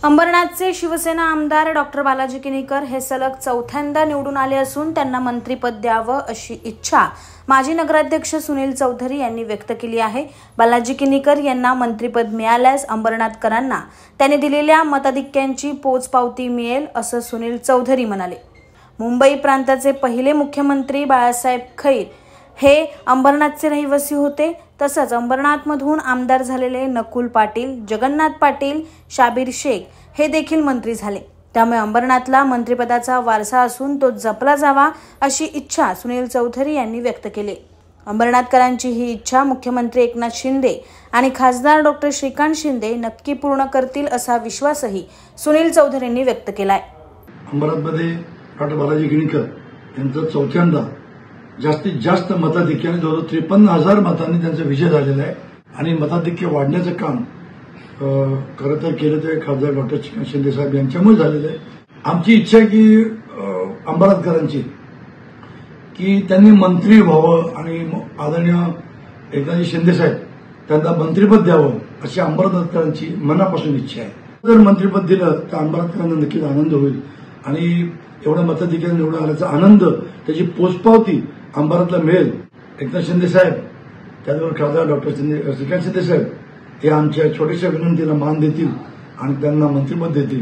अंबरनाथचे शिवसेना आमदार डॉक्टर बालाजी किनीकर हे सलग चौथ्यांदा निवडून आले असून त्यांना मंत्रिपद द्यावं अशी इच्छा माजी नगराध्यक्ष सुनील चौधरी यांनी व्यक्त केली आहे। बालाजी किनीकर यांना मंत्रिपद मिळाल्यास अंबरनाथकरांना त्यांनी दिलेल्या मताधिक्यांची पोचपावती मिळेल असं सुनील चौधरी म्हणाले। मुंबई प्रांताचे पहिले मुख्यमंत्री बाळासाहेब खैर हे अंबरनाथचे रहिवासी होते। तसंच अंबरनाथमधून आमदार झालेले नकुल पाटील, जगन्नाथ पाटील, शाबीर शेख हे देखील मंत्री झाले। त्यामुळे अंबरनाथला मंत्रिपदाचा वारसा असून तो जपला जावा अशी इच्छा सुनील चौधरी यांनी व्यक्त केली। अंबरनाथकरांची ही इच्छा मुख्यमंत्री एकनाथ शिंदे आणि खासदार डॉक्टर श्रीकांत शिंदे नक्की पूर्ण करतील असा विश्वासही सुनील चौधरींनी व्यक्त केलाय। अंबरनाथमध्ये डॉक्टर बालाजी किनीकर यांचा चौथ्यांदा जास्तीत जास्त मताधिक्याने जवळजवळ 53,000 मतांनी त्यांचा विजय झालेला आहे आणि मताधिक्य वाढण्याचं काम खरं तर केलं ते खासदार डॉक्टर श्रीकांत शिंदे साहेब यांच्यामुळे झालेलं आहे। आमची इच्छा आहे की अंबरनाथकरांची की त्यांनी मंत्री व्हावं आणि आदरणीय एकनाथ शिंदे साहेब त्यांना मंत्रिपद द्यावं अशी अंबरनाथकरांची मनापासून इच्छा आहे। जर मंत्रिपद दिलं तर अंबरनाथकरांना नक्कीच आनंद होईल आणि एवढ्या मताधिक्याने निवडून आल्याचा आनंद त्याची पोचपावती अंबरनाथला मिळेल। एकनाथ शिंदे साहेब त्याचबरोबर खासदार डॉक्टर श्रीकांत शिंदे साहेब हे आमच्या छोट्याशा विनंतीला मान देतील आणि त्यांना मंत्रिपद देतील।